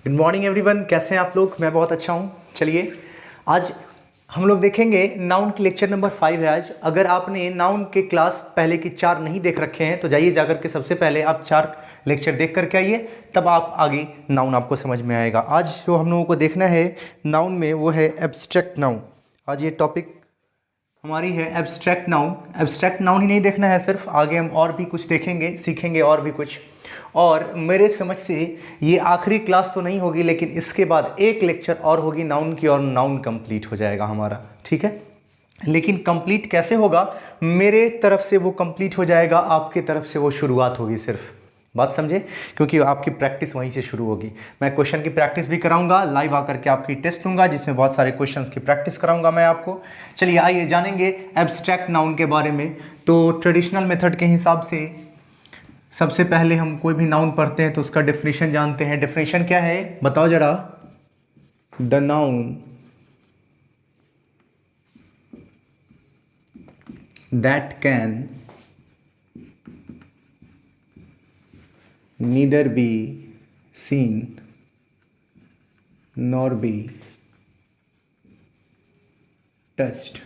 Good morning everyone, कैसे हैं आप लोग। मैं बहुत अच्छा हूं। चलिए आज हम लोग देखेंगे नाउन की लेक्चर नंबर 5 है आज। अगर आपने नाउन के क्लास पहले की 4 नहीं देख रखे हैं तो जाइए जाकर के सबसे पहले आप 4 लेक्चर देख करके आइए, तब आप आगे नाउन आपको समझ में आएगा। आज जो हम लोगों को देखना है नाउन में वो है एब्स्ट्रैक्ट नाउन। आज ये टॉपिक हमारी है एब्स्ट्रैक्ट नाउन। एब्स्ट्रैक्ट नाउन ही नहीं देखना है सिर्फ, आगे हम और भी कुछ देखेंगे, सीखेंगे और भी कुछ। और मेरे समझ से ये आखिरी क्लास तो नहीं होगी, लेकिन इसके बाद एक लेक्चर और होगी नाउन की और नाउन कंप्लीट हो जाएगा हमारा, ठीक है। लेकिन कंप्लीट कैसे होगा, मेरे तरफ से वो कंप्लीट हो जाएगा, आपके तरफ से वो शुरुआत होगी सिर्फ। बात समझे, क्योंकि आपकी प्रैक्टिस वहीं से शुरू होगी। मैं क्वेश्चन की प्रैक्टिस भी कराऊंगा, लाइव आकर के आपकी टेस्ट लूंगा जिसमें बहुत सारे क्वेश्चंस की प्रैक्टिस कराऊंगा मैं आपको। चलिए आइए जानेंगे एब्स्ट्रैक्ट नाउन के बारे में। तो ट्रेडिशनल मेथड के हिसाब से सबसे पहले हम कोई भी नाउन पढ़ते हैं तो उसका डेफिनेशन जानते हैं। डेफिनेशन क्या है बताओ जरा। The noun that can neither be seen nor be touched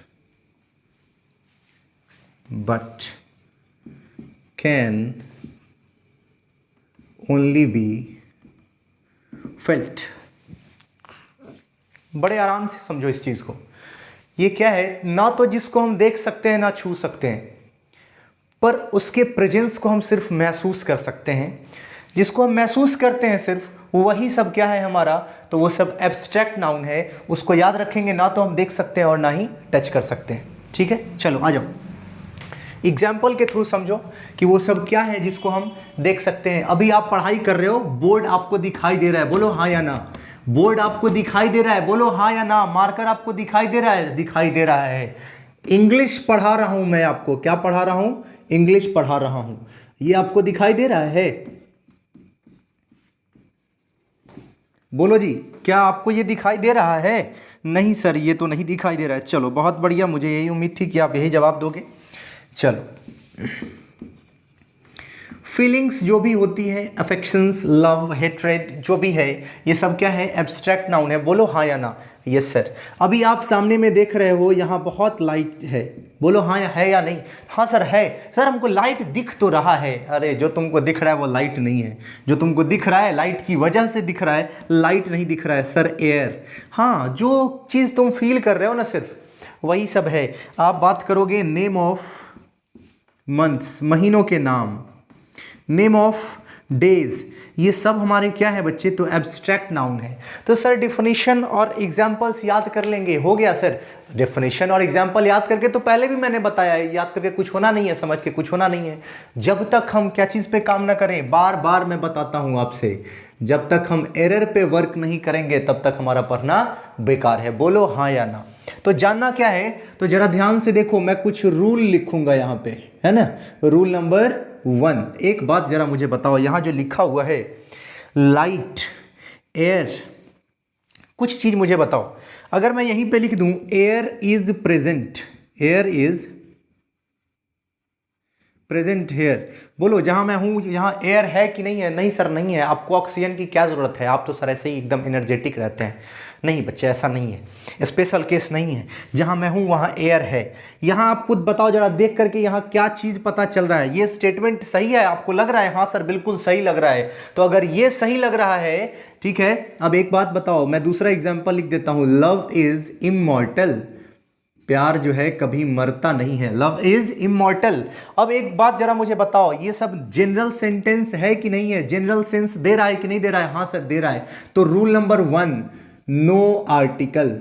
but can only be felt। बड़े आराम से समझो इस चीज को। ये क्या है, ना तो जिसको हम देख सकते हैं ना छू सकते हैं, पर उसके प्रेजेंस को हम सिर्फ महसूस कर सकते हैं। जिसको हम महसूस करते हैं सिर्फ, वही सब क्या है हमारा, तो वो सब एब्स्ट्रैक्ट नाउन है। उसको याद रखेंगे, ना तो हम देख सकते हैं और ना ही टच कर सकते हैं, ठीक है। चलो आ जाओ, एग्जाम्पल के थ्रू समझो कि वो सब क्या है जिसको हम देख सकते हैं। अभी आप पढ़ाई कर रहे हो, बोर्ड आपको दिखाई दे रहा है, बोलो हाँ या ना। बोर्ड आपको दिखाई दे रहा है, बोलो हाँ या ना। मार्कर आपको दिखाई दे रहा है, दिखाई दे रहा है। इंग्लिश पढ़ा रहा हूं मैं आपको, क्या पढ़ा रहा हूं, इंग्लिश पढ़ा रहा हूं, ये आपको दिखाई दे रहा है। बोलो जी, क्या आपको ये दिखाई दे रहा है? नहीं सर, ये तो नहीं दिखाई दे रहा है। चलो बहुत बढ़िया, मुझे यही उम्मीद थी कि आप यही जवाब दोगे। चलो, फीलिंग्स जो भी होती है, अफेक्शंस, लव, हेट्रेड, जो भी है, ये सब क्या है, एब्स्ट्रैक्ट नाउन है। बोलो हाँ या ना। Yes sir. अभी आप सामने में देख रहे हो, यहाँ बहुत लाइट है, बोलो हाँ है या नहीं। हाँ सर है। सर हमको लाइट दिख तो रहा है। अरे जो तुमको दिख रहा है वो लाइट नहीं है, जो तुमको दिख रहा है लाइट की वजह से दिख रहा है, लाइट नहीं दिख रहा है सर, एयर। हाँ, जो चीज़ तुम फील कर रहे हो ना, सिर्फ वही सब है। आप बात करोगे नेम ऑफ मंथ्स, महीनों के नाम, नेम ऑफ डेज, ये सब हमारे क्या है बच्चे, तो एब्स्ट्रैक्ट नाउन है। तो सर डेफिनेशन और एग्जांपल्स याद कर लेंगे, हो गया सर। डेफिनेशन और एग्जांपल याद करके तो पहले भी मैंने बताया है, याद करके कुछ होना नहीं है, समझ के कुछ होना नहीं है। जब तक हम क्या चीज़ पे काम ना करें, बार बार मैं बताता हूँ आपसे, जब तक हम एरर पे वर्क नहीं करेंगे तब तक हमारा पढ़ना बेकार है। बोलो हाँ या ना। तो जानना क्या है, तो जरा ध्यान से देखो, मैं कुछ रूल लिखूंगा यहाँ पे, है ना। रूल नंबर 1, एक बात जरा मुझे बताओ, यहाँ जो लिखा हुआ है लाइट, एयर, कुछ चीज मुझे बताओ। अगर मैं यहीं पे लिख दूं air is present, air is present here, बोलो जहां मैं हूं यहां एयर है कि नहीं है। नहीं सर नहीं है। आपको ऑक्सीजन की क्या जरूरत है, आप तो सर ऐसे ही एकदम एनर्जेटिक रहते हैं। नहीं बच्चे, ऐसा नहीं है, स्पेशल केस नहीं है। जहां मैं हूं वहां एयर है। यहां आप खुद बताओ जरा, देख करके यहां क्या चीज पता चल रहा है। ये स्टेटमेंट सही है, आपको लग रहा है हाँ सर बिल्कुल सही लग रहा है। तो अगर ये सही लग रहा है, ठीक है। अब एक बात बताओ, मैं दूसरा एग्जाम्पल लिख देता हूं, लव इज इमॉर्टल, प्यार जो है कभी मरता नहीं है, लव इज इमॉर्टल। अब एक बात जरा मुझे बताओ, ये सब जनरल सेंटेंस है कि नहीं है, जनरल सेंस दे रहा है कि नहीं दे रहा है? हाँ सर दे रहा है। तो rule number 1, no article.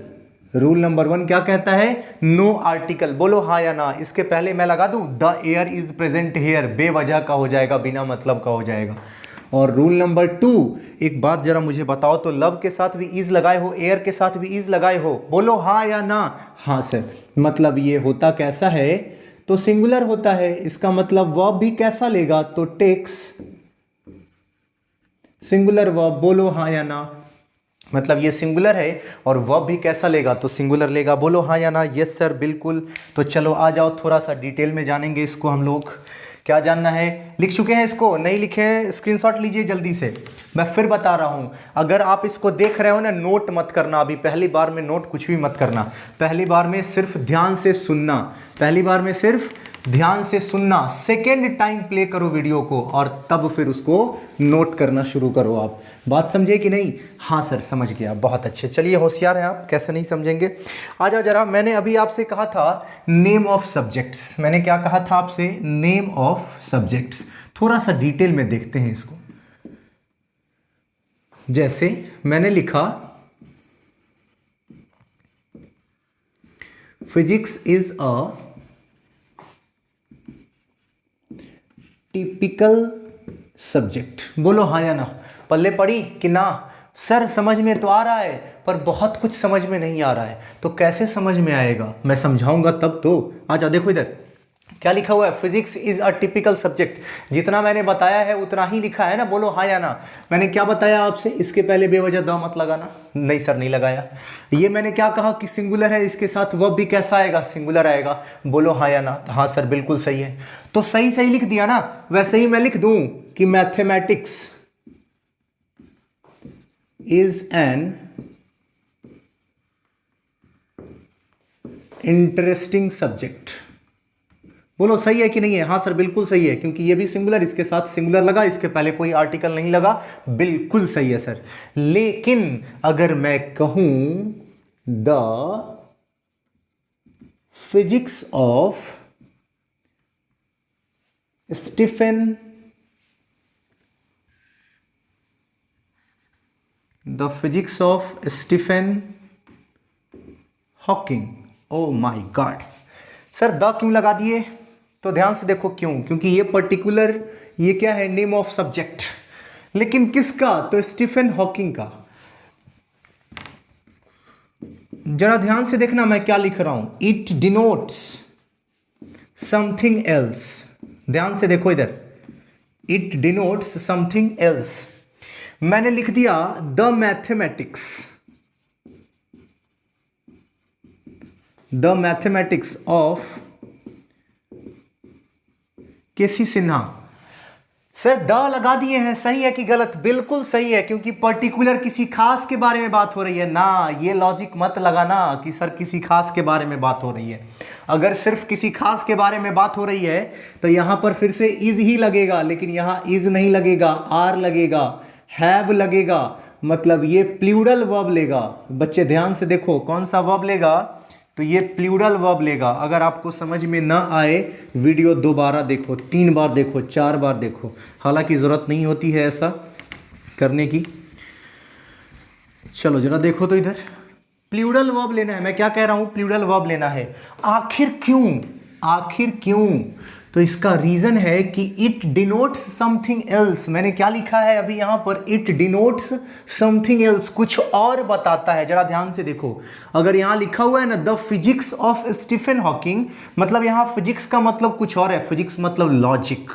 Rule number 1 क्या कहता है, नो आर्टिकल। बोलो हाँ या ना। इसके पहले मैं लगा दूं the air is present here, बेवजह का हो जाएगा, बिना मतलब का हो जाएगा। और रूल नंबर 2, एक बात जरा मुझे बताओ, तो लव के साथ भी इज लगाए हो, एयर के साथ भी इज लगाए हो, बोलो हाँ या ना। हाँ सर। मतलब ये होता कैसा है, तो सिंगुलर होता है। इसका मतलब वर्ब भी कैसा लेगा, तो टेक्स, सिंगुलर वर्ब। बोलो हाँ या ना। मतलब ये सिंगुलर है और वर्ब भी कैसा लेगा, तो सिंगुलर लेगा। बोलो हाँ या ना। यस सर बिल्कुल। तो चलो आ जाओ, थोड़ा सा डिटेल में जानेंगे इसको हम लोग क्या जानना है? लिख चुके हैं इसको? नहीं लिखे हैं स्क्रीनशॉट लीजिए जल्दी से। मैं फिर बता रहा हूँ, अगर आप इसको देख रहे हो ना, नोट मत करना अभी, पहली बार में नोट कुछ भी मत करना, पहली बार में सिर्फ ध्यान से सुनना, पहली बार में सिर्फ ध्यान से सुनना, सेकेंड टाइम प्ले करो वीडियो को और तब फिर उसको नोट करना शुरू करो। आप बात समझे कि नहीं? हाँ सर समझ गया, बहुत अच्छे। चलिए होशियार हैं आप, कैसे नहीं समझेंगे। आ जाओ जरा, मैंने अभी आपसे कहा था नेम ऑफ सब्जेक्ट्स, मैंने क्या कहा था आपसे? Name of subjects. थोड़ा सा डिटेल में देखते हैं इसको। जैसे मैंने लिखा physics is a typical subject. बोलो हाँ या ना? पल्ले पड़ी कि ना? सर समझ में तो आ रहा है पर बहुत कुछ समझ में नहीं आ रहा है। तो कैसे समझ में आएगा? मैं समझाऊंगा तब तो। आ जाओ, देखो इधर क्या लिखा हुआ है, physics is a typical subject. जितना मैंने बताया है उतना ही लिखा है ना, बोलो हाँ या ना। मैंने क्या बताया आपसे? इसके पहले बेवजह द मत लगाना। नहीं सर नहीं लगाया। ये मैंने क्या कहा कि सिंगुलर है, इसके साथ वर्ब भी कैसा आएगा? सिंगुलर आएगा। बोलो हाँ या ना? हाँ सर बिल्कुल सही है। तो सही सही लिख दिया ना। वैसे ही मैं लिख दूं कि mathematics is an interesting subject. बोलो सही है कि नहीं है? हाँ सर बिल्कुल सही है, क्योंकि ये भी सिंगुलर, इसके साथ सिंगुलर लगा, इसके पहले कोई आर्टिकल नहीं लगा। बिल्कुल सही है सर। लेकिन अगर मैं कहूं the physics of Stephen Hawking, oh my God. Sir the क्यों लगा दिए? तो ध्यान से देखो क्यों, क्योंकि ये पर्टिकुलर, ये क्या है? Name of subject. लेकिन किसका? तो स्टीफन हॉकिंग का। जरा ध्यान से देखना मैं क्या लिख रहा हूं। It denotes something else. ध्यान से देखो इधर, इट डिनोट्स समथिंग एल्स। मैंने लिख दिया the mathematics of KC Sinha. Sir the लगा दिए हैं, सही है कि गलत? बिल्कुल सही है, क्योंकि पर्टिकुलर किसी खास के बारे में बात हो रही है ना। ये लॉजिक मत लगाना कि सर किसी खास के बारे में बात हो रही है। अगर सिर्फ किसी खास के बारे में बात हो रही है तो यहां पर फिर से इज ही लगेगा, लेकिन यहां इज नहीं लगेगा, आर लगेगा, हैव लगेगा, मतलब ये प्लूरल वर्ब लेगा। बच्चे ध्यान से देखो, कौन सा वर्ब लेगा? तो ये प्लूरल वर्ब लेगा। अगर आपको समझ में ना आए, वीडियो दोबारा देखो, 3 बार देखो, 4 बार देखो। हालांकि ज़रूरत नहीं होती है ऐसा करने की। चलो जरा देखो तो इधर, प्लूरल वर्ब लेना है। मैं क्या कह रहा हूँ? प्लूरल वर्ब लेना है। आखिर क्यों? आखिर क्यों? तो इसका रीजन है कि इट डिनोट्स समथिंग एल्स। मैंने क्या लिखा है अभी यहां पर? इट डिनोट्स समथिंग एल्स, कुछ और बताता है। जरा ध्यान से देखो, अगर यहां लिखा हुआ है ना the physics of Stephen Hawking, मतलब यहां फिजिक्स का मतलब कुछ और है। फिजिक्स मतलब logic.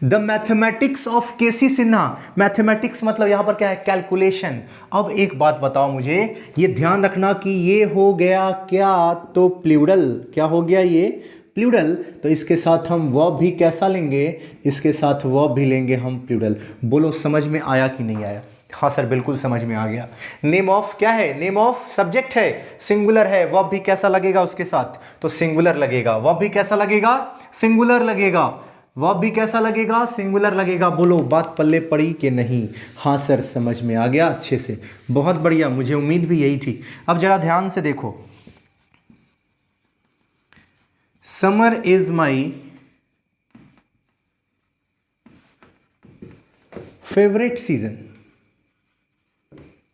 The mathematics of KC Sinha, mathematics मतलब यहां पर क्या है? कैलकुलेशन। अब एक बात बताओ मुझे, ये ध्यान रखना कि ये हो गया क्या? तो प्लूरल। क्या हो गया ये? प्लूरल। तो इसके साथ हम वर्ब भी कैसा लेंगे? इसके साथ वर्ब भी लेंगे हम प्लूरल। बोलो समझ में आया कि नहीं आया? हाँ सर बिल्कुल समझ में आ गया। नेम ऑफ क्या है? नेम ऑफ सब्जेक्ट है, सिंगुलर है। वर्ब भी कैसा लगेगा उसके साथ? तो सिंगुलर लगेगा। वर्ब भी कैसा लगेगा? सिंगुलर लगेगा। वर्ब भी कैसा लगेगा? सिंगुलर लगेगा। बोलो बात पल्ले पड़ी कि नहीं? हाँ सर समझ में आ गया अच्छे से, बहुत बढ़िया, मुझे उम्मीद भी यही थी। अब जरा ध्यान से देखो, summer is my favourite season.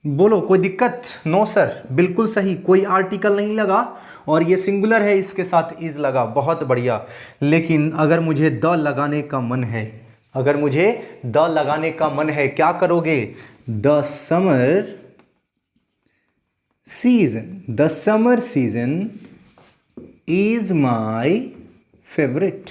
बोलो कोई दिक्कत? नो सर बिल्कुल सही, कोई आर्टिकल नहीं लगा और ये सिंगुलर है, इसके साथ इज लगा, बहुत बढ़िया। लेकिन अगर मुझे द लगाने का मन है, अगर मुझे द लगाने का मन है, क्या करोगे? The summer season is my favourite.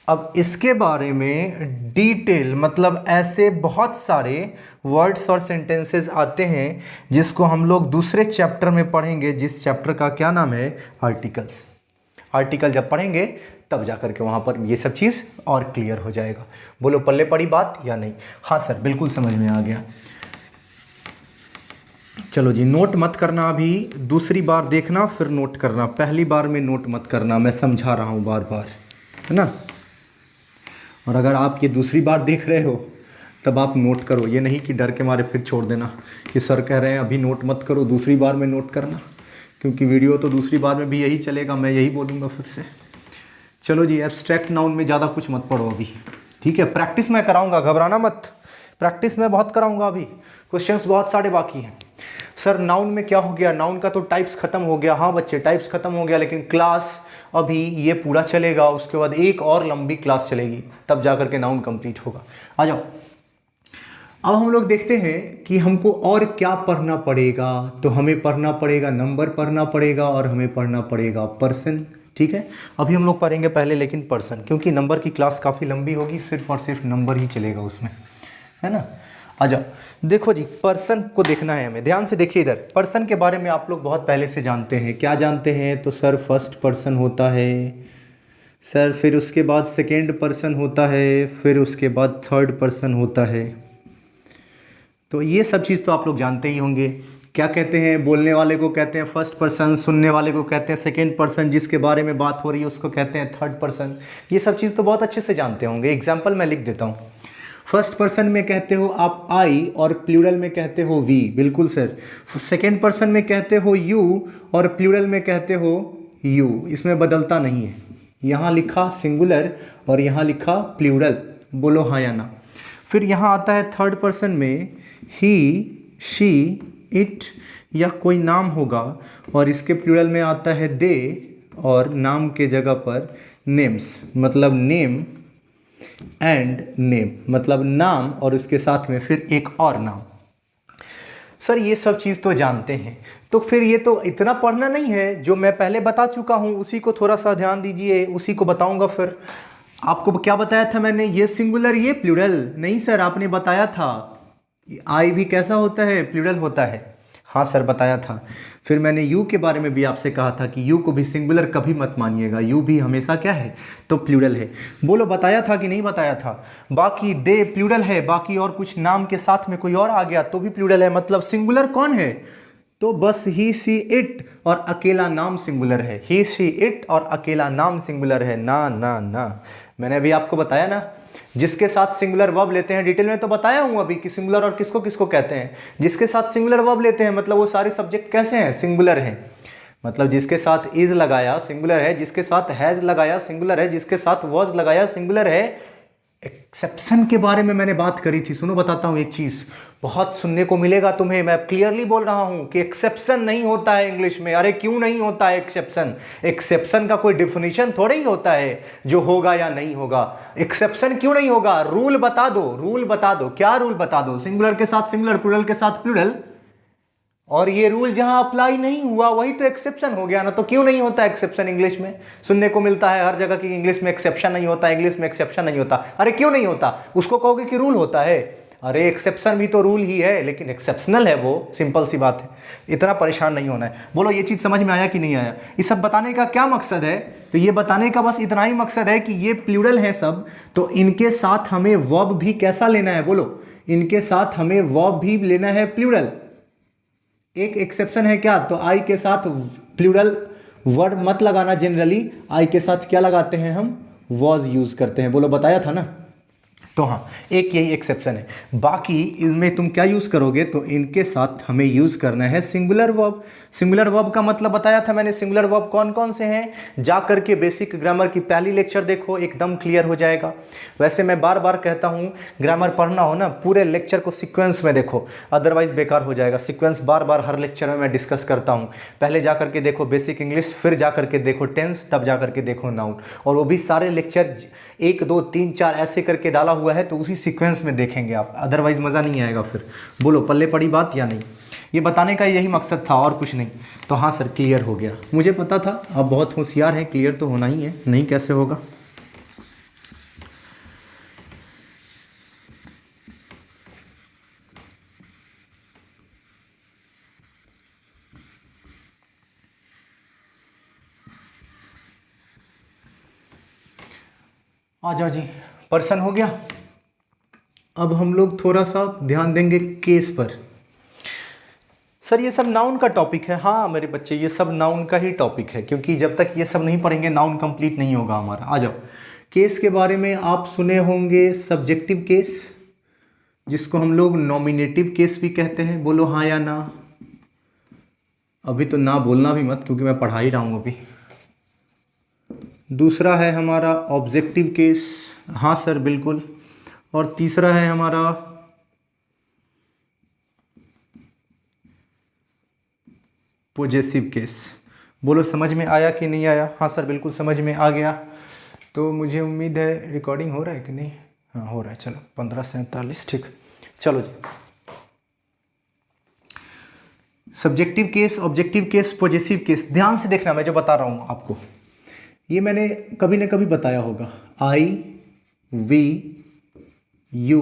अब इसके बारे में डिटेल, मतलब ऐसे बहुत सारे वर्ड्स और सेंटेंसेस आते हैं जिसको हम लोग दूसरे चैप्टर में पढ़ेंगे, जिस चैप्टर का क्या नाम है? आर्टिकल्स। आर्टिकल जब पढ़ेंगे तब जा कर के वहाँ पर ये सब चीज़ और क्लियर हो जाएगा। बोलो पल्ले पड़ी बात या नहीं? हाँ सर बिल्कुल समझ में आ गया। चलो जी, नोट मत करना अभी, दूसरी बार देखना फिर नोट करना, पहली बार में नोट मत करना, मैं समझा रहा हूँ बार बार, है ना। और अगर आप ये दूसरी बार देख रहे हो तब आप नोट करो, ये नहीं कि डर के मारे फिर छोड़ देना कि सर कह रहे हैं अभी नोट मत करो, दूसरी बार में नोट करना, क्योंकि वीडियो तो दूसरी बार में भी यही चलेगा, मैं यही बोलूँगा फिर से। चलो जी, एब्स्ट्रैक्ट नाउन में ज़्यादा कुछ मत पढ़ो अभी, ठीक है। प्रैक्टिस मैं कराऊंगा, घबराना मत, प्रैक्टिस मैं बहुत कराऊंगा, अभी क्वेश्चंस बहुत सारे बाकी हैं। सर नाउन में क्या हो गया, नाउन का तो टाइप्स खत्म हो गया। हाँ बच्चे टाइप्स खत्म हो गया, लेकिन क्लास अभी ये पूरा चलेगा, उसके बाद एक और लंबी क्लास चलेगी, तब जा करके नाउन कंप्लीट होगा। आ जाओ, अब हम लोग देखते हैं कि हमको और क्या पढ़ना पड़ेगा। तो हमें पढ़ना पड़ेगा नंबर पढ़ना पड़ेगा, और हमें पढ़ना पड़ेगा पर्सन, ठीक है। अभी हम लोग पढ़ेंगे पहले लेकिन पर्सन, क्योंकि नंबर की क्लास काफ़ी लंबी होगी, सिर्फ और सिर्फ नंबर ही चलेगा उसमें, है ना। आ जाओ, देखो जी, पर्सन को देखना है हमें, ध्यान से देखिए इधर। पर्सन के बारे में आप लोग बहुत पहले से जानते हैं, क्या जानते हैं? तो सर फर्स्ट पर्सन होता है सर, फिर उसके बाद सेकेंड पर्सन होता है, फिर उसके बाद थर्ड पर्सन होता है। तो ये सब चीज़ तो आप लोग जानते ही होंगे। क्या कहते हैं, बोलने वाले को कहते हैं फर्स्ट पर्सन, सुनने वाले को कहते हैं सेकंड पर्सन, जिसके बारे में बात हो रही है उसको कहते हैं थर्ड पर्सन। ये सब चीज़ तो बहुत अच्छे से जानते होंगे। एग्जाम्पल मैं लिख देता हूँ। फर्स्ट पर्सन में कहते हो आप आई, और प्लूरल में कहते हो वी, बिल्कुल सर। सेकेंड पर्सन में कहते हो यू, और प्लूरल में कहते हो यू, इसमें बदलता नहीं है। यहाँ लिखा सिंगुलर और यहाँ लिखा प्लूरल, बोलो हाँ या ना। फिर यहाँ आता है थर्ड पर्सन में ही, शी, इट या कोई नाम होगा, और इसके प्लूरल में आता है दे, और नाम के जगह पर नेम्स, मतलब नेम एंड नेम, मतलब नाम और उसके साथ में फिर एक और नाम। सर ये सब चीज़ तो जानते हैं, तो फिर ये तो इतना पढ़ना नहीं है, जो मैं पहले बता चुका हूँ उसी को थोड़ा सा ध्यान दीजिए, उसी को बताऊंगा। फिर आपको क्या बताया था मैंने, ये सिंगुलर ये प्लूरल नहीं सर, आपने बताया था आई भी कैसा होता है, प्लूरल होता है। हाँ सर बताया था। फिर मैंने यू के बारे में भी आपसे कहा था कि यू को भी सिंगुलर कभी मत मानिएगा, यू भी हमेशा क्या है, तो प्लूरल है। बोलो बताया था कि नहीं बताया था? बाकी दे प्लूरल है, बाकी और कुछ नाम के साथ में कोई और आ गया तो भी प्लूरल है, मतलब सिंगुलर कौन है? तो बस ही, सी, इट और अकेला नाम सिंगुलर है। ही, सी, इट और अकेला नाम सिंगुलर है। ना ना ना, मैंने अभी आपको बताया ना, जिसके साथ सिंगुलर वर्ब लेते हैं, डिटेल में तो बताया हूं अभी कि सिंगुलर और किसको किसको कहते हैं। जिसके साथ सिंगुलर वर्ब लेते हैं मतलब वो सारे सब्जेक्ट कैसे हैं, सिंगुलर हैं। मतलब जिसके साथ इज लगाया सिंगुलर है, जिसके साथ हैज लगाया सिंगुलर है, जिसके साथ वॉज लगाया सिंगुलर है। एक्सेप्शन के बारे में मैंने बात करी थी, सुनो बताता हूँ एक चीज़, बहुत सुनने को मिलेगा तुम्हें, मैं क्लियरली बोल रहा हूँ कि एक्सेप्शन नहीं होता है इंग्लिश में। अरे क्यों नहीं होता है एक्सेप्शन? एक्सेप्शन का कोई डिफिनीशन थोड़ा ही होता है जो होगा या नहीं होगा। एक्सेप्शन क्यों नहीं होगा? रूल बता दो, रूल बता दो, क्या रूल बता दो? सिंगुलर के साथ सिंगुलर, प्लूरल के साथ प्लूरल, और ये रूल जहां अप्लाई नहीं हुआ वही तो एक्सेप्शन हो गया ना। तो क्यों नहीं होता एक्सेप्शन? इंग्लिश में सुनने को मिलता है हर जगह कि इंग्लिश में एक्सेप्शन नहीं होता, इंग्लिश में एक्सेप्शन नहीं होता। अरे क्यों नहीं होता? उसको कहोगे कि रूल होता है। अरे एक्सेप्शन भी तो रूल ही है, लेकिन एक्सेप्शनल है वो, सिंपल सी बात है। इतना परेशान नहीं होना है। बोलो ये चीज़ समझ में आया कि नहीं आया? ये सब बताने का क्या मकसद है? तो ये बताने का बस इतना ही मकसद है कि ये प्लूरल है सब, तो इनके साथ हमें वर्ब भी कैसा लेना है? बोलो, इनके साथ हमें वर्ब भी लेना है प्लूरल। एक एक्सेप्शन है क्या? तो आई के साथ प्लूरल वर्ड मत लगाना, जनरली आई के साथ क्या लगाते हैं हम? वॉज यूज करते हैं। बोलो बताया था ना। तो हाँ, एक यही एक्सेप्शन है, बाकी इनमें तुम क्या यूज़ करोगे? तो इनके साथ हमें यूज़ करना है सिंगुलर वर्ब। सिंगुलर वर्ब का मतलब बताया था मैंने, सिंगुलर वर्ब कौन कौन से हैं, जा करके बेसिक ग्रामर की पहली लेक्चर देखो, एकदम क्लियर हो जाएगा। वैसे मैं बार बार कहता हूँ, ग्रामर पढ़ना हो ना, पूरे लेक्चर को सीक्वेंस में देखो, अदरवाइज बेकार हो जाएगा। सीक्वेंस बार बार हर लेक्चर में मैं डिस्कस करता हूँ। पहले जा करके देखो बेसिक इंग्लिश, फिर जा करके देखो टेंस, तब जा करके देखो नाउन, और वो भी सारे लेक्चर 1 2 3 4 ऐसे करके डाला हुआ है, तो उसी सीक्वेंस में देखेंगे आप, अदरवाइज मज़ा नहीं आएगा फिर। बोलो पल्ले पड़ी बात या नहीं? ये बताने का यही मकसद था और कुछ नहीं। तो हाँ सर क्लियर हो गया, मुझे पता था आप बहुत होशियार हैं, क्लियर तो होना ही है, नहीं कैसे होगा। आ जाओ जी, पर्सन हो गया। अब हम लोग थोड़ा सा ध्यान देंगे केस पर। सर ये सब नाउन का टॉपिक है। हाँ मेरे बच्चे, ये सब नाउन का ही टॉपिक है, क्योंकि जब तक ये सब नहीं पढ़ेंगे नाउन कंप्लीट नहीं होगा हमारा। आ जाओ, केस के बारे में आप सुने होंगे, सब्जेक्टिव केस जिसको हम लोग नॉमिनेटिव केस भी कहते हैं। बोलो हाँ या ना। अभी तो ना बोलना भी मत, क्योंकि मैं पढ़ा ही रहा हूँ अभी। दूसरा है हमारा ऑब्जेक्टिव केस। हाँ सर बिल्कुल। और तीसरा है हमारा पॉजेसिव केस। बोलो समझ में आया कि नहीं आया? हाँ सर बिल्कुल समझ में आ गया। तो मुझे उम्मीद है रिकॉर्डिंग हो रहा है कि नहीं। हाँ हो रहा है। चलो 15:47 ठीक। चलो जी, subjective case, objective case, possessive case. ध्यान से देखना, मैं जो बता रहा हूँ आपको, ये मैंने कभी ना कभी बताया होगा। I, we, you,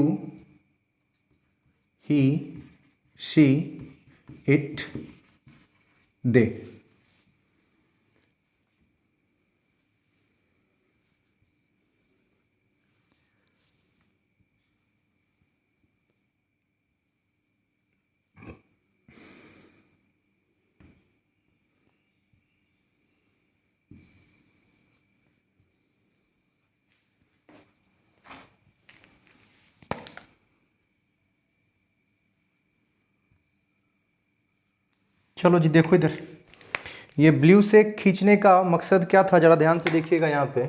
he, she, it, they. चलो जी देखो इधर, ये ब्लू से खींचने का मकसद क्या था, जरा ध्यान से देखिएगा यहाँ पे।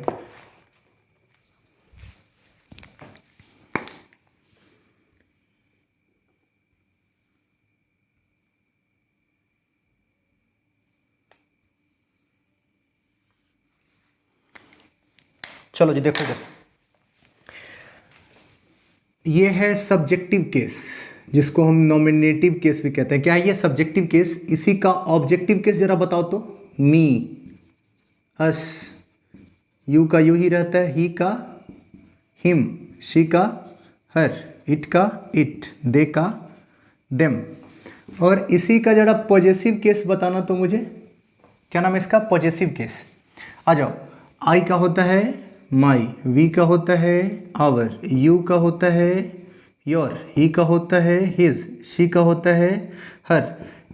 चलो जी देखो इधर, ये है सब्जेक्टिव केस जिसको हम नॉमिनेटिव केस भी कहते हैं। क्या है ये सब्जेक्टिव केस? इसी का ऑब्जेक्टिव केस जरा बताओ तो। मी, अस, यू का यू ही रहता है, ही का हिम, शी का हर, इट का इट, दे का देम। और इसी का जरा पॉजेसिव केस बताना तो मुझे। क्या नाम है इसका? Possessive case. आ जाओ, आई का होता है माई, वी का होता है आवर, यू का होता है योर, ही का होता है हिज, शी का होता है हर,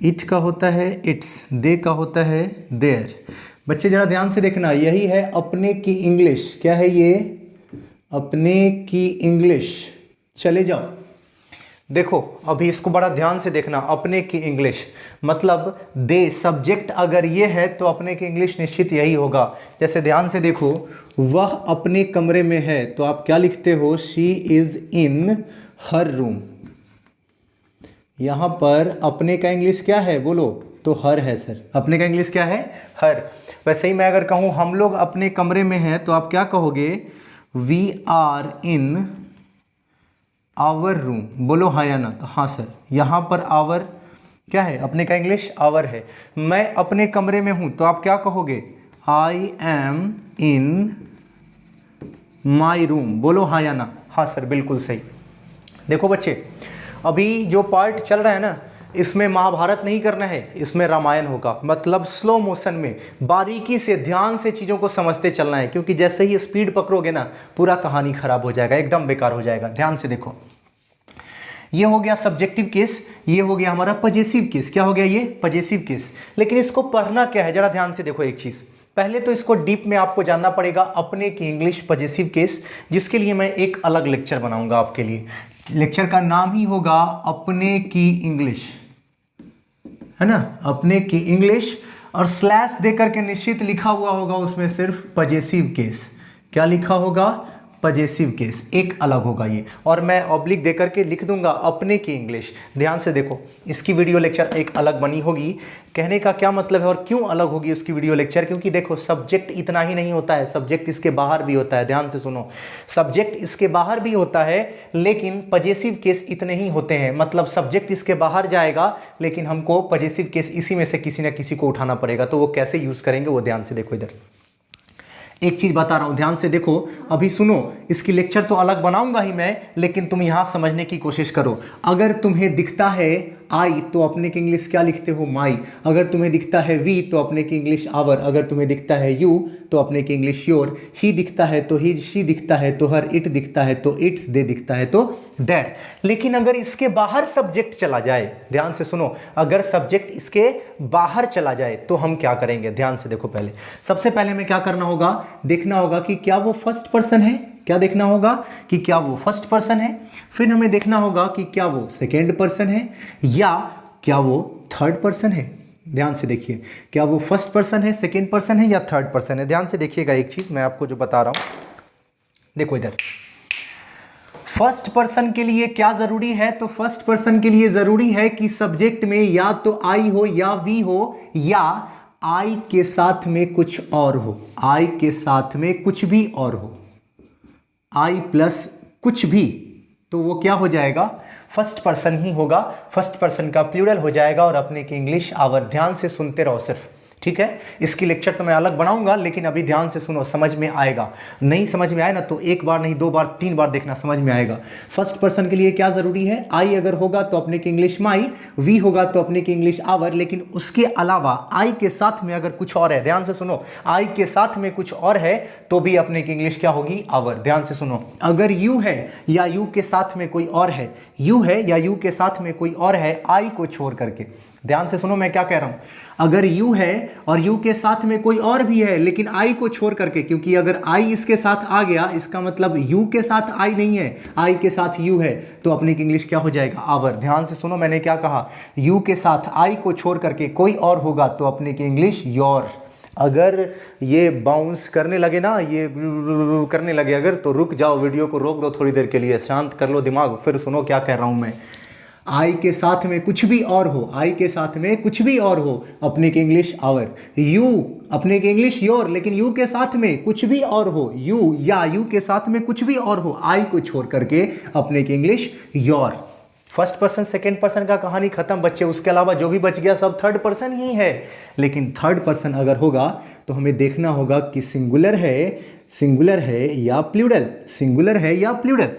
इट का होता है इट्स, दे का होता है देयर। बच्चे जरा ध्यान से देखना, यही है अपने की इंग्लिश। क्या है ये? अपने की इंग्लिश। चले जाओ देखो, अभी इसको बड़ा ध्यान से देखना। अपने की इंग्लिश मतलब दे, सब्जेक्ट अगर ये है तो अपने की इंग्लिश निश्चित यही होगा। जैसे ध्यान से देखो, वह अपने कमरे में है तो आप क्या लिखते हो? She is in her room. यहां पर अपने का इंग्लिश क्या है बोलो? तो हर है सर। अपने का इंग्लिश क्या है? हर। वैसे ही मैं अगर कहूं हम लोग अपने कमरे में हैं तो आप क्या कहोगे? We are in our room. बोलो हाँ या ना। तो हाँ सर। यहाँ पर आवर क्या है? अपने का इंग्लिश आवर है। मैं अपने कमरे में हूँ तो आप क्या कहोगे? I am in my room. बोलो हाँ या ना। हाँ सर बिल्कुल सही। देखो बच्चे, अभी जो पार्ट चल रहा है ना, इसमें महाभारत नहीं करना है, इसमें रामायण होगा। मतलब स्लो मोशन में बारीकी से ध्यान से चीज़ों को समझते चलना है, क्योंकि जैसे ही स्पीड पकड़ोगे ना पूरा कहानी खराब हो जाएगा, एकदम बेकार हो जाएगा। ध्यान से देखो, ये हो गया सब्जेक्टिव केस, ये हो गया हमारा पजेसिव केस। क्या हो गया ये? Possessive case. लेकिन इसको पढ़ना क्या है, जरा ध्यान से देखो एक चीज़। पहले तो इसको डीप में आपको जानना पड़ेगा, अपने की इंग्लिश पजेसिव केस, जिसके लिए मैं एक अलग लेक्चर बनाऊंगा आपके लिए। लेक्चर का नाम ही होगा अपने की इंग्लिश, है ना? अपने की इंग्लिश। और स्लैश देकर के निश्चित लिखा हुआ होगा उसमें सिर्फ पजेसिव केस। क्या लिखा होगा? Possessive case. एक अलग होगा ये, और मैं ऑब्लिक देकर के लिख दूंगा अपने की इंग्लिश। ध्यान से देखो, इसकी वीडियो लेक्चर एक अलग बनी होगी। कहने का क्या मतलब है और क्यों अलग होगी उसकी वीडियो लेक्चर? क्योंकि देखो, सब्जेक्ट इतना ही नहीं होता है, सब्जेक्ट इसके बाहर भी होता है। ध्यान से सुनो, सब्जेक्ट इसके बाहर भी होता है, लेकिन पजेसिव केस इतने ही होते हैं। मतलब सब्जेक्ट इसके बाहर जाएगा, लेकिन हमको पजेसिव केस इसी में से किसी न किसी को उठाना पड़ेगा। तो वो कैसे यूज करेंगे वो ध्यान से देखो। इधर एक चीज बता रहा हूं, ध्यान से देखो। अभी सुनो, इसकी लेक्चर तो अलग बनाऊंगा ही मैं, लेकिन तुम यहां समझने की कोशिश करो। अगर तुम्हें दिखता है आई तो अपने की इंग्लिश क्या लिखते हो, माई। अगर तुम्हें दिखता है वी तो अपने की इंग्लिश आवर। अगर तुम्हें दिखता है यू तो अपने की इंग्लिश योर। ही दिखता है तो ही, शी दिखता है तो हर, इट दिखता है तो इट्स, दे दिखता है तो देयर। लेकिन अगर इसके बाहर सब्जेक्ट चला जाए, ध्यान से सुनो, अगर सब्जेक्ट इसके बाहर चला जाए तो हम क्या करेंगे, ध्यान से देखो। पहले सबसे पहले हमें क्या करना होगा, देखना होगा कि क्या वो फर्स्ट पर्सन है। क्या देखना होगा कि क्या वो फर्स्ट पर्सन है। फिर हमें देखना होगा कि क्या वो सेकेंड पर्सन है या क्या वो थर्ड पर्सन है। ध्यान से देखिए, क्या वो फर्स्ट पर्सन है, सेकेंड पर्सन है या थर्ड पर्सन है। ध्यान से देखिएगा, एक चीज मैं आपको जो बता रहा हूं, देखो इधर। फर्स्ट पर्सन के लिए क्या जरूरी है, तो फर्स्ट पर्सन के लिए जरूरी है कि सब्जेक्ट में या तो आई हो या वी हो या आई के साथ में कुछ और हो। आई के साथ में कुछ भी और हो, आई प्लस कुछ भी, तो वो क्या हो जाएगा, फर्स्ट पर्सन ही होगा। फर्स्ट पर्सन का प्लूरल हो जाएगा और अपने की इंग्लिश आवर। ध्यान से सुनते रहो सिर्फ, ठीक है। इसकी लेक्चर तो मैं अलग बनाऊंगा, लेकिन अभी ध्यान से सुनो, समझ में आएगा। नहीं समझ में आए ना तो एक बार नहीं, 2 बार 3 बार देखना, समझ में आएगा। फर्स्ट पर्सन के लिए क्या जरूरी है, आई अगर होगा तो अपने की इंग्लिश माई, वी होगा तो अपने की इंग्लिश आवर। लेकिन उसके अलावा आई के साथ में अगर कुछ और है, ध्यान से सुनो, आई के साथ में कुछ और है तो भी अपने की इंग्लिश क्या होगी, आवर। ध्यान से सुनो, अगर यू है या यू के साथ में कोई और है, यू है या यू के साथ में कोई और है आई को छोड़ करके, ध्यान से सुनो मैं क्या कह रहा हूं। अगर यू है और यू के साथ में कोई और भी है लेकिन आई को छोड़ करके, क्योंकि अगर आई इसके साथ आ गया इसका मतलब यू के साथ आई नहीं है, आई के साथ यू है, तो अपने की इंग्लिश क्या हो जाएगा, आवर। ध्यान से सुनो मैंने क्या कहा, यू के साथ आई को छोड़ करके कोई और होगा तो अपने की इंग्लिश योर। अगर ये बाउंस करने लगे ना, ये करने लगे अगर, तो रुक जाओ, वीडियो को रोक दो थोड़ी देर के लिए, शांत कर लो दिमाग, फिर सुनो क्या कह रहा हूं मैं। आई के साथ में कुछ भी और हो, आई के साथ में कुछ भी और हो, अपने की इंग्लिश आवर। यू अपने की इंग्लिश योर, लेकिन यू के साथ में कुछ भी और हो, यू या यू के साथ में कुछ भी और हो, आई को छोड़ करके अपने की English your. First person second person का कहानी खत्म बच्चे, उसके अलावा जो भी बच गया सब थर्ड पर्सन ही है। लेकिन थर्ड पर्सन अगर होगा तो हमें देखना होगा कि सिंगुलर है या प्लूरल, सिंगुलर है या प्लूरल।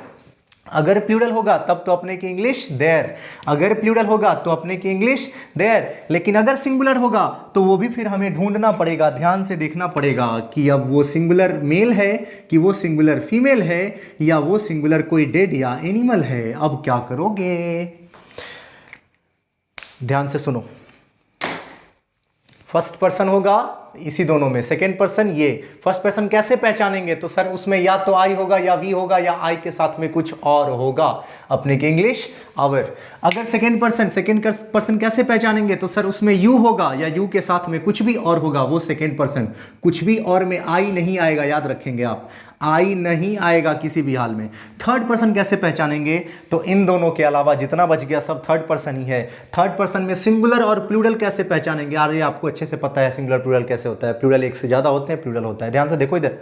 अगर प्लूरल होगा तब तो अपने की इंग्लिश देयर, अगर प्लूरल होगा तो अपने की इंग्लिश देयर। लेकिन अगर सिंगुलर होगा तो वो भी फिर हमें ढूंढना पड़ेगा, ध्यान से देखना पड़ेगा कि अब वो सिंगुलर मेल है कि वो सिंगुलर फीमेल है या वो सिंगुलर कोई डेड या एनिमल है। अब क्या करोगे, ध्यान से सुनो। फर्स्ट पर्सन होगा इसी दोनों में, सेकेंड पर्सन ये। फर्स्ट पर्सन कैसे पहचानेंगे, तो सर उसमें या तो आई होगा या वी होगा या आई के साथ में कुछ और होगा, अपने की इंग्लिश आवर। अगर सेकेंड पर्सन कैसे पहचानेंगे, तो सर उसमें यू होगा या यू के साथ में कुछ भी और होगा, वो सेकेंड पर्सन। कुछ भी और में आई नहीं आएगा, याद रखेंगे आप, आई नहीं आएगा किसी भी हाल में। थर्ड पर्सन कैसे पहचानेंगे, तो इन दोनों के अलावा जितना बच गया सब थर्ड पर्सन ही है। थर्ड पर्सन में सिंगुलर और प्लूरल कैसे पहचानेंगे, यार ये आपको अच्छे से पता है सिंगुलर प्लूरल कैसे होता है। प्लूरल एक से ज्यादा होते हैं, प्लूरल होता है। ध्यान से देखो इधर,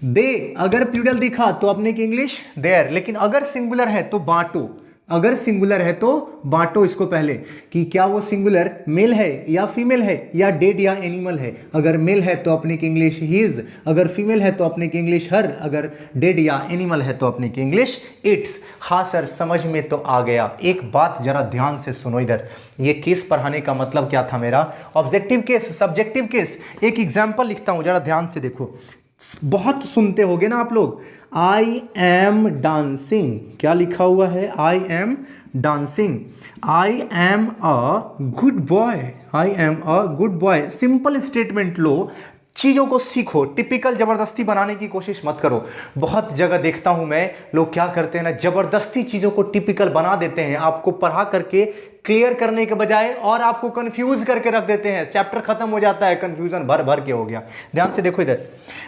दे अगर प्लूरल दिखा तो अपने की इंग्लिश देयर। लेकिन अगर सिंगुलर है तो बांटो, अगर सिंगुलर है तो बांटो इसको पहले कि क्या वो सिंगुलर मेल है या फीमेल है या डेड या एनिमल है। अगर मेल है तो अपने की इंग्लिश हिज, अगर फीमेल है तो अपने की इंग्लिश हर, अगर डेड या एनिमल है तो अपने की इंग्लिश इट्स। हाँ सर समझ में तो आ गया। एक बात जरा ध्यान से सुनो इधर, ये केस पढ़ाने का मतलब क्या था मेरा, ऑब्जेक्टिव केस, सब्जेक्टिव केस। एक एग्जाम्पल लिखता हूं, जरा ध्यान से देखो, बहुत सुनते होगे ना आप लोग। आई एम डांसिंग, क्या लिखा हुआ है, I am dancing. I am a good boy, I am a good boy. Simple statement लो, चीज़ों को सीखो, टिपिकल जबरदस्ती बनाने की कोशिश मत करो। बहुत जगह देखता हूं मैं, लोग क्या करते हैं ना, जबरदस्ती चीज़ों को टिपिकल बना देते हैं, आपको पढ़ा करके क्लियर करने के बजाय और आपको कंफ्यूज करके रख देते हैं। चैप्टर खत्म हो जाता है, कंफ्यूजन भर भर के हो गया। ध्यान से देखो इधर,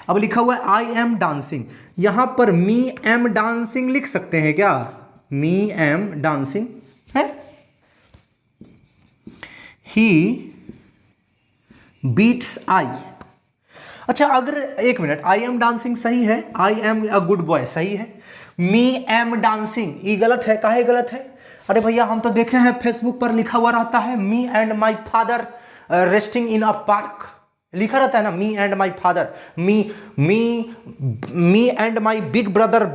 अब लिखा हुआ है आई एम डांसिंग, यहां पर मी एम डांसिंग लिख सकते हैं क्या, मी एम डांसिंग है। ही बीट्स आई। अच्छा अगर एक मिनट, आई एम डांसिंग सही है, I am a good boy सही है, मी एम डांसिंग ये गलत है। काहे गलत है, अरे भैया हम तो देखे हैं फेसबुक पर लिखा हुआ रहता है me and my father resting in a park, लिखा रहता है ना me and my father, me and my big brother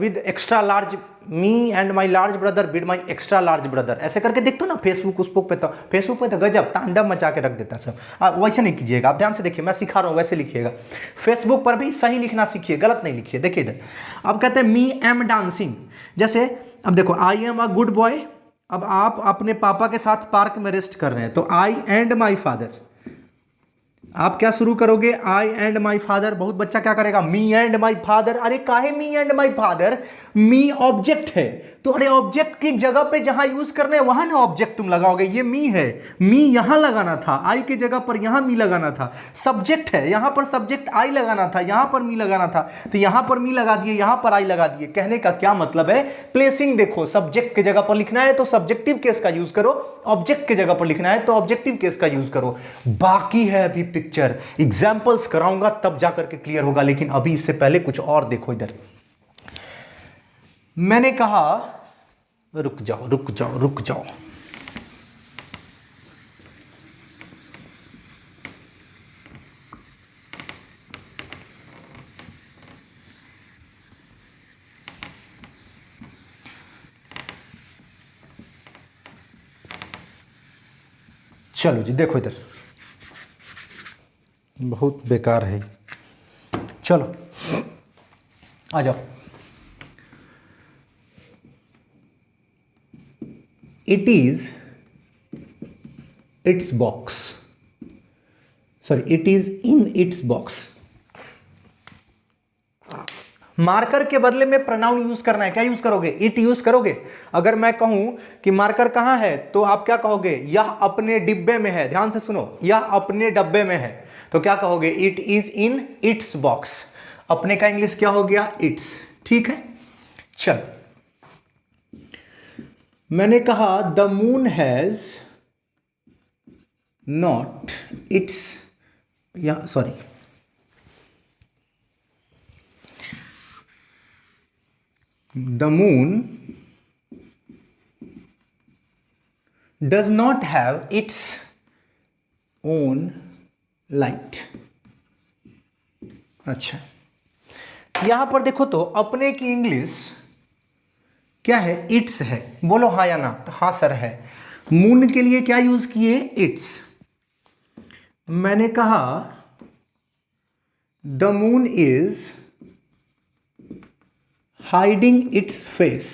with extra large me and my large brother bid my extra large brother, ऐसे करके देखते हो ना फेसबुक उसबुक पे, तो फेसबुक पे तो गजब तांडव मचा के रख देता सब। वैसे नहीं कीजिएगा, आप ध्यान से देखिए, मैं सिखा रहा हूँ वैसे लिखिएगा। फेसबुक पर भी सही लिखना सीखिए, गलत नहीं लिखिए। देखिए इधर अब कहते हैं मी एम डांसिंग, जैसे अब देखो आई एम अ गुड बॉय, अब आप अपने पापा के साथ पार्क में रेस्ट कर रहे हैं, तो आई एंड माई फादर, आप क्या शुरू करोगे, आई एंड माई फादर। बहुत बच्चा क्या करेगा, मी एंड माई फादर। अरे काहे me and my father, me object है, तो अरे ऑब्जेक्ट की जगह पे जहां यूज करने है वहां ना ऑब्जेक्ट तुम लगाओगे। ये मी है, मी यहां लगाना था, आई की जगह पर यहां मी लगाना था। सब्जेक्ट है, यहां पर सब्जेक्ट आई लगाना था, यहां पर मी लगाना था, तो यहां पर मी लगा दिए, यहां पर आई लगा दिए। कहने का क्या मतलब है, प्लेसिंग देखो, सब्जेक्ट की जगह पर लिखना है तो सब्जेक्टिव केस का यूज करो, ऑब्जेक्ट की जगह पर लिखना है तो ऑब्जेक्टिव केस का यूज करो। बाकी है अभी पिक्चर, एग्जाम्पल्स कराऊंगा तब जाकर के क्लियर होगा, लेकिन अभी इससे पहले कुछ और देखो। इधर मैंने कहा रुक जाओ रुक जाओ रुक जाओ, चलो जी देखो इधर, बहुत बेकार है, चलो आ जाओ। It is it's box, sorry it is in its box. Marker के बदले में प्रोनाउन यूज करना है, क्या यूज करोगे, इट यूज करोगे। अगर मैं कहूं कि मार्कर कहां है तो आप क्या कहोगे, यह अपने डिब्बे में है। ध्यान से सुनो, यह अपने डब्बे में है, तो क्या कहोगे, it is in its box. अपने का इंग्लिश क्या हो गया, इट्स। ठीक है, चलो मैंने कहा the moon has not its, या sorry the moon does not have its own light. अच्छा, यहां पर देखो तो अपने की इंग्लिश क्या है, इट्स है। बोलो हाँ या ना, तो हाँ सर है। मून के लिए क्या यूज किए, इट्स। मैंने कहा the moon is hiding its face.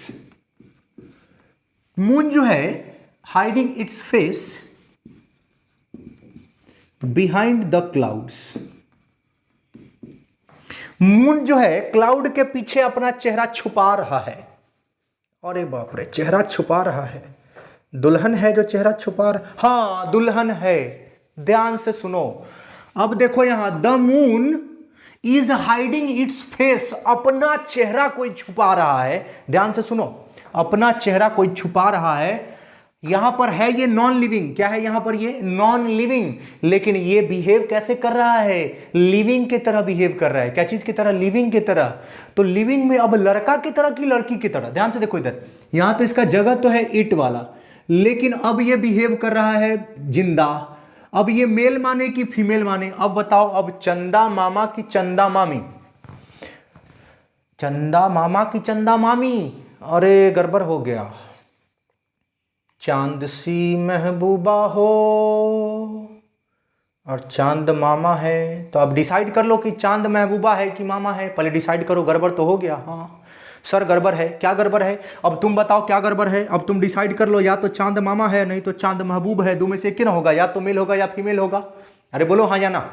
Moon जो है hiding its face behind the clouds. Moon जो है क्लाउड के पीछे अपना चेहरा छुपा रहा है। अरे बाप रे, चेहरा छुपा रहा है, दुल्हन है जो चेहरा छुपा रहा, हाँ दुल्हन है। ध्यान से सुनो, अब देखो यहां the moon is hiding its face, अपना चेहरा कोई छुपा रहा है। ध्यान से सुनो, अपना चेहरा कोई छुपा रहा है। यहां पर है ये नॉन लिविंग, क्या है यहां पर ये नॉन लिविंग, लेकिन ये बिहेव कैसे कर रहा है, लिविंग की तरह बिहेव कर रहा है। क्या चीज की तरह, लिविंग की तरह। तो लिविंग में अब लड़का की तरह की लड़की की तरह। ध्यान से देखो इधर, यहां तो इसका जगह तो है इट वाला, लेकिन अब ये बिहेव कर रहा है जिंदा। अब ये मेल माने कि फीमेल माने, अब बताओ। अब चंदा मामा की चंदा मामी, चंदा मामा की चंदा मामी, अरे गड़बड़ हो गया। चांद सी महबूबा हो और चांद मामा है, तो अब डिसाइड कर लो कि चांद महबूबा है कि मामा है, पहले डिसाइड करो। गड़बड़ तो हो गया, हाँ सर गड़बड़ है। क्या गड़बड़ है, अब तुम बताओ क्या गड़बड़ है। अब तुम डिसाइड कर लो, या तो चांद मामा है नहीं तो चांद महबूब है, दो में से एक ही ना होगा, या तो मेल होगा या फीमेल होगा। अरे बोलो हाँ या ना।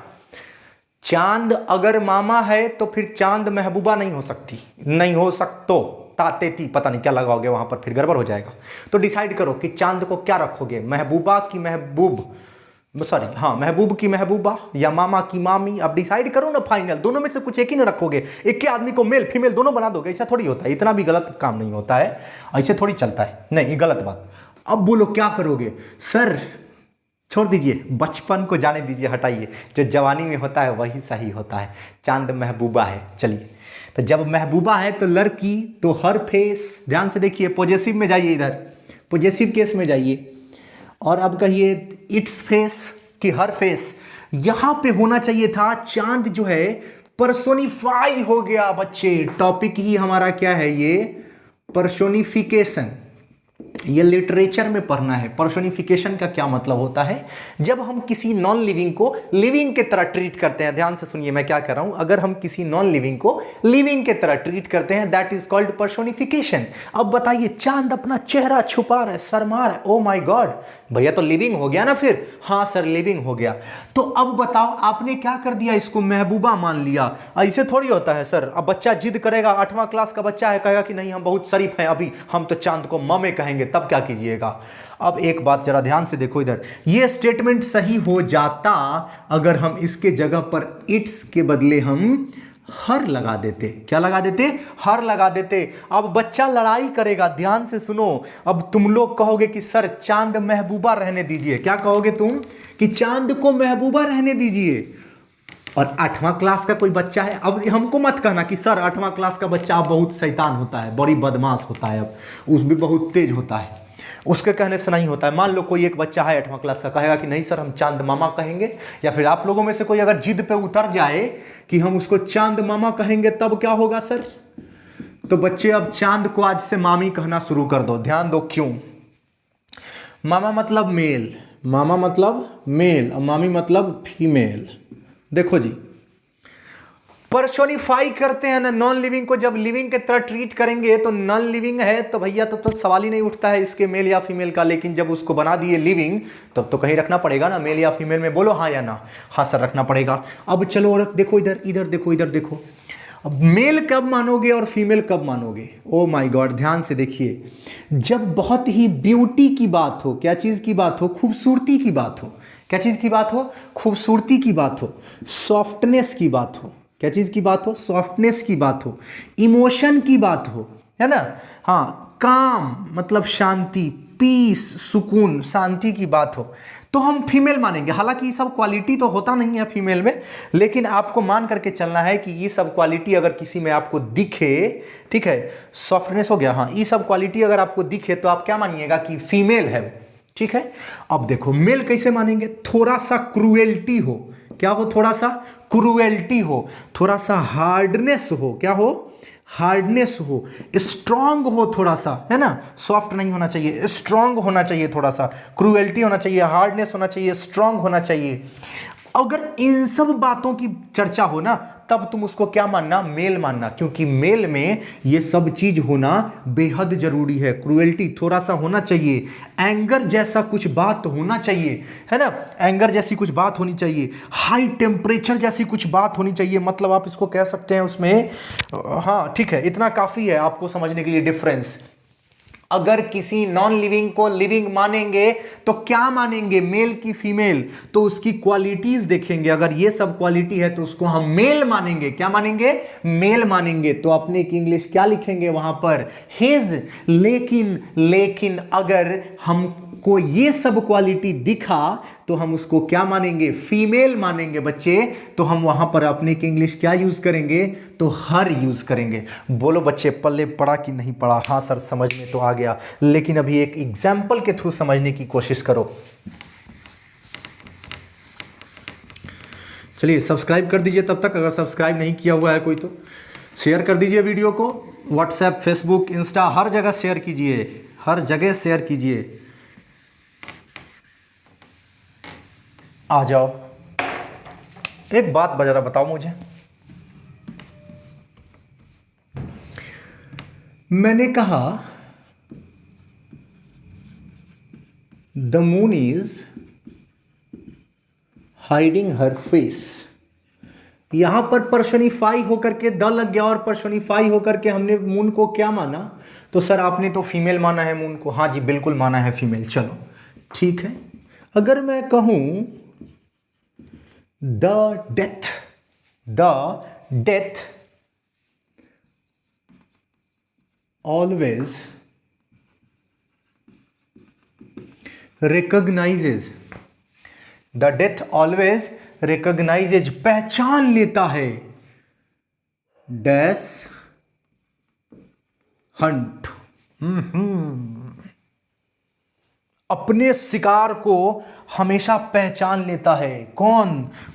चांद अगर मामा है तो फिर चांद महबूबा नहीं हो सकती, नहीं हो सकतो, तातेती पता नहीं क्या लगाओगे वहां पर, फिर गड़बड़ हो जाएगा। तो डिसाइड करो कि चांद को क्या रखोगे, महबूबा की महबूब, सॉरी हाँ महबूब की महबूबा या मामा की मामी। अब डिसाइड करो ना फाइनल, दोनों में से कुछ एक ही ना रखोगे। एक के आदमी को मेल फीमेल दोनों बना दोगे, ऐसा थोड़ी होता है। इतना भी गलत काम नहीं होता है, ऐसे थोड़ी चलता है, नहीं गलत बात। अब बोलो क्या करोगे, सर छोड़ दीजिए, बचपन को जाने दीजिए, हटाइए, जो जवानी में होता है वही सही होता है। चांद महबूबा है, चलिए। तो जब महबूबा है तो लड़की, तो हर फेस, ध्यान से देखिए, पॉजेसिव में जाइए, इधर पॉजेसिव केस में जाइए, और अब कहिए इट्स फेस कि हर फेस। यहां पे होना चाहिए था चांद जो है पर्सोनिफाई हो गया बच्चे। टॉपिक ही हमारा क्या है, ये पर्सोनिफिकेशन, ये लिटरेचर में पढ़ना है। पर्सोनिफिकेशन का क्या मतलब होता है? जब हम किसी नॉन लिविंग को लिविंग के तरह ट्रीट करते हैं, ध्यान से सुनिए मैं क्या कर रहा हूं, अगर हम किसी नॉन लिविंग को लिविंग के तरह ट्रीट करते हैं, दैट इज कॉल्ड पर्सोनिफिकेशन। अब बताइए, चांद अपना चेहरा छुपा रहा है, शर्मा रहा है, ओ माय गॉड, भैया तो लिविंग हो गया ना फिर? हाँ सर लिविंग हो गया। तो अब बताओ, आपने क्या कर दिया, इसको महबूबा मान लिया। ऐसे थोड़ी होता है सर। अब बच्चा जिद करेगा, 8वां क्लास का बच्चा है, कहेगा कि नहीं हम बहुत शरीफ हैं, अभी हम तो चांद को ममे कहेंगे, तब क्या कीजिएगा? अब एक बात जरा ध्यान से देखो इधर, ये स्टेटमेंट सही हो जाता अगर हम इसके जगह पर इट्स के बदले हम हर लगा देते। क्या लगा देते? हर लगा देते। अब बच्चा लड़ाई करेगा, ध्यान से सुनो। अब तुम लोग कहोगे कि सर चांद महबूबा रहने दीजिए। क्या कहोगे तुम? कि चांद को महबूबा रहने दीजिए। और 8वां क्लास का कोई बच्चा है, अब हमको मत कहना कि सर 8वां क्लास का बच्चा अब बहुत शैतान होता है, बड़ी बदमाश होता है, अब उस भी बहुत तेज होता है, उसके कहने से नहीं होता है। मान लो कोई एक बच्चा है 8वां क्लास का, कहेगा कि नहीं सर हम चांद मामा कहेंगे, या फिर आप लोगों में से कोई अगर जिद पे उतर जाए कि हम उसको चांद मामा कहेंगे, तब क्या होगा सर? तो बच्चे अब चांद को आज से मामी कहना शुरू कर दो। ध्यान दो क्यों। मामा मतलब मेल, मामा मतलब मेल, और मामी मतलब फीमेल। देखो जी, पर्सोनिफाई करते हैं ना नॉन लिविंग को, जब लिविंग के तरह ट्रीट करेंगे तो नॉन लिविंग है तो भैया तो सवाल ही नहीं उठता है इसके मेल या फीमेल का। लेकिन जब उसको बना दिए लिविंग, तब तो कहीं रखना पड़ेगा ना मेल या फीमेल में। बोलो हाँ या ना? हाँ सर रखना पड़ेगा। अब चलो और देखो इधर, इधर देखो, इधर देखो। अब मेल कब मानोगे और फीमेल कब मानोगे? ओ माय गॉड, ध्यान से देखिए। जब बहुत ही ब्यूटी की बात हो, क्या चीज की बात हो? खूबसूरती की बात हो। क्या चीज की बात हो? खूबसूरती की बात हो, सॉफ्टनेस की बात हो। क्या चीज की बात हो? सॉफ्टनेस की बात हो, इमोशन की बात हो, है ना? हाँ, काम मतलब शांति, पीस सुकून, शांति की बात हो, तो हम फीमेल मानेंगे। हालांकि ये सब क्वालिटी तो होता नहीं है फीमेल में, लेकिन आपको मान करके चलना है कि ये सब क्वालिटी अगर किसी में आपको दिखे, ठीक है, सॉफ्टनेस हो गया, हाँ, ये सब क्वालिटी अगर आपको दिखे तो आप क्या मानिएगा कि फीमेल है, ठीक है। अब देखो मेल कैसे मानेंगे? थोड़ा सा क्रूएल्टी हो। क्या हो? थोड़ा सा क्रूएल्टी हो, थोड़ा सा हार्डनेस हो। क्या हो? हार्डनेस हो, स्ट्रांग हो थोड़ा सा, है ना? सॉफ्ट नहीं होना चाहिए, स्ट्रांग होना चाहिए, थोड़ा सा क्रूएल्टी होना चाहिए, हार्डनेस होना चाहिए, स्ट्रांग होना चाहिए। अगर इन सब बातों की चर्चा हो ना, तब तुम उसको क्या मानना? मेल मानना, क्योंकि मेल में ये सब चीज होना बेहद जरूरी है। क्रूएल्टी थोड़ा सा होना चाहिए, एंगर जैसा कुछ बात होना चाहिए, है ना? एंगर जैसी कुछ बात होनी चाहिए, हाई टेम्परेचर जैसी कुछ बात होनी चाहिए। मतलब आप इसको कह सकते हैं उसमें, हाँ ठीक है, इतना काफी है आपको समझने के लिए डिफरेंस। अगर किसी नॉन लिविंग को लिविंग मानेंगे तो क्या मानेंगे? मेल की फीमेल? तो उसकी क्वालिटीज देखेंगे, अगर ये सब क्वालिटी है तो उसको हम मेल मानेंगे। क्या मानेंगे? मेल मानेंगे। तो अपने की इंग्लिश क्या लिखेंगे वहां पर? हिज। लेकिन अगर हमको ये सब क्वालिटी दिखा तो हम उसको क्या मानेंगे? फीमेल मानेंगे बच्चे। तो हम वहां पर अपने की इंग्लिश क्या यूज करेंगे? तो हर यूज करेंगे। बोलो बच्चे पल्ले पड़ा कि नहीं पड़ा? हाँ सर समझ में तो आ गया, लेकिन अभी एक एग्जाम्पल के थ्रू समझने की कोशिश करो। चलिए सब्सक्राइब कर दीजिए तब तक, अगर सब्सक्राइब नहीं किया हुआ है कोई तो शेयर कर दीजिए वीडियो को। व्हाट्सएप, फेसबुक, इंस्टा, हर जगह शेयर कीजिए, हर जगह शेयर कीजिए। आ जाओ, एक बात जरा बताओ मुझे। मैंने कहा the moon is hiding her face. यहां पर पर्सोनिफाई होकर के द लग गया, और पर्सोनिफाई होकर के हमने मून को क्या माना? तो सर आपने तो फीमेल माना है मून को। हाँ जी बिल्कुल माना है फीमेल। चलो ठीक है। अगर मैं कहूं the death always recognizes, the death always recognises, पहचान लेता है, डैश हंट। अपने शिकार को हमेशा पहचान लेता है। कौन?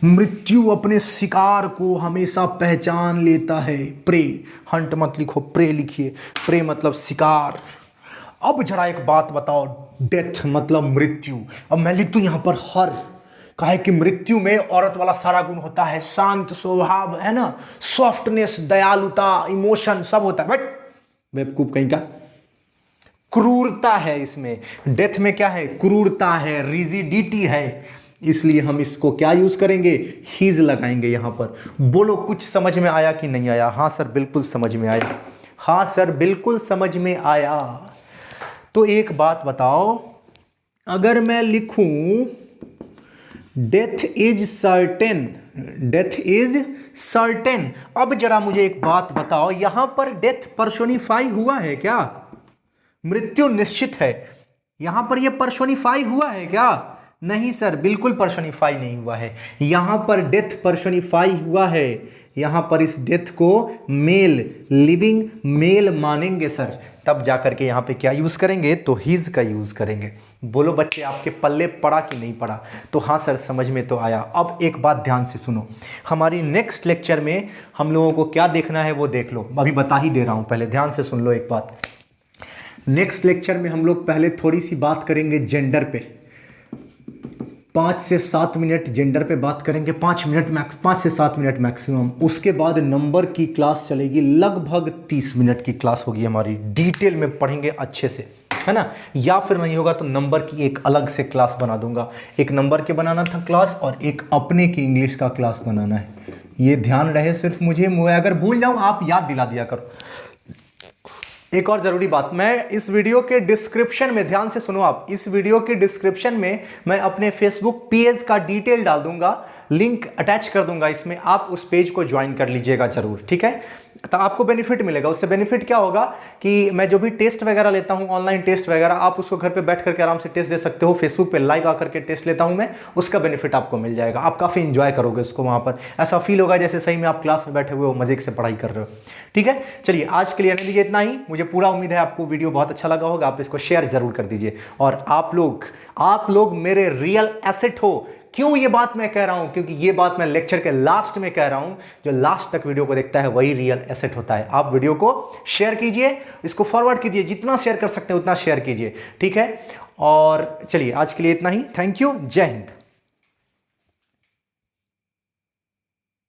मृत्यु अपने शिकार को हमेशा पहचान लेता है। प्रे, हंट मत लिखो, प्रे लिखिए। प्रे मतलब शिकार। अब जरा एक बात बताओ, डेथ मतलब मृत्यु। अब मैं लिख दूं यहां पर हर, काहे कि मृत्यु में औरत वाला सारा गुण होता है, शांत स्वभाव है ना, सॉफ्टनेस, दयालुता, इमोशन सब होता है। बट बेवकूफ कहीं का, क्रूरता है इसमें। डेथ में क्या है? क्रूरता है, रिजिडिटी है। इसलिए हम इसको क्या यूज करेंगे? हीज लगाएंगे यहां पर। बोलो कुछ समझ में आया कि नहीं आया? हाँ सर बिल्कुल समझ में आया। हाँ सर बिल्कुल समझ में आया। तो एक बात बताओ, अगर मैं लिखूं death is certain, death is certain, अब जरा मुझे एक बात बताओ, यहां पर डेथ पर्सोनिफाई हुआ है क्या? मृत्यु निश्चित है, यहां पर यह पर्सोनिफाई हुआ है क्या? नहीं सर बिल्कुल पर्सोनिफाई नहीं हुआ है। यहां पर डेथ पर्सोनिफाई हुआ है। यहां पर इस डेथ को मेल, लिविंग मेल मानेंगे सर, तब जाकर के यहां पे क्या यूज करेंगे? तो हिज का यूज करेंगे। बोलो बच्चे आपके पल्ले पड़ा कि नहीं पड़ा? तो हाँ सर समझ में तो आया। अब एक बात ध्यान से सुनो, हमारी नेक्स्ट लेक्चर में हम लोगों को क्या देखना है वो देख लो, अभी बता ही दे रहा हूं, पहले ध्यान से सुन लो एक बात। नेक्स्ट लेक्चर में हम लोग पहले थोड़ी सी बात करेंगे जेंडर पे, 5 से 7 मिनट जेंडर पे बात करेंगे, 5 से 7 मिनट मैक्सिमम। उसके बाद नंबर की क्लास चलेगी, लगभग 30 मिनट की क्लास होगी हमारी, डिटेल में पढ़ेंगे अच्छे से, है ना। या फिर नहीं होगा तो नंबर की एक अलग से क्लास बना दूंगा। एक नंबर के बनाना था क्लास और एक अपने की इंग्लिश का क्लास बनाना है, ये ध्यान रहे सिर्फ मुझे, अगर भूल जाऊं आप याद दिला दिया करो। एक और जरूरी बात, मैं इस वीडियो के डिस्क्रिप्शन में, ध्यान से सुनो आप, इस वीडियो के डिस्क्रिप्शन में मैं अपने फेसबुक पेज का डिटेल डाल दूंगा, लिंक अटैच कर दूंगा इसमें, आप उस पेज को ज्वाइन कर लीजिएगा जरूर, ठीक है। तो आपको बेनिफिट मिलेगा। उससे बेनिफिट क्या होगा कि मैं जो भी टेस्ट वगैरह लेता हूं, ऑनलाइन टेस्ट वगैरह, आप उसको घर पे बैठ करके आराम से टेस्ट दे सकते हो। फेसबुक पे लाइव आकर के टेस्ट लेता हूं मैं, उसका बेनिफिट आपको मिल जाएगा। आप काफ़ी इंजॉय करोगे उसको, वहां पर ऐसा फील होगा जैसे सही में आप क्लास में बैठे हुए हो, मजे से पढ़ाई कर रहे हो, ठीक है। चलिए आज के लिए रहने दीजिए इतना ही। मुझे पूरा उम्मीद है आपको वीडियो बहुत अच्छा लगा होगा, आप इसको शेयर जरूर कर दीजिए। और आप लोग मेरे रियल एसेट हो। क्यों ये बात मैं कह रहा हूं? क्योंकि ये बात मैं लेक्चर के लास्ट में कह रहा हूं, जो लास्ट तक वीडियो को देखता है वही रियल एसेट होता है। आप वीडियो को शेयर कीजिए, इसको फॉरवर्ड कीजिए, जितना शेयर कर सकते हैं उतना शेयर कीजिए, ठीक है। और चलिए आज के लिए इतना ही। थैंक यू, जय हिंद।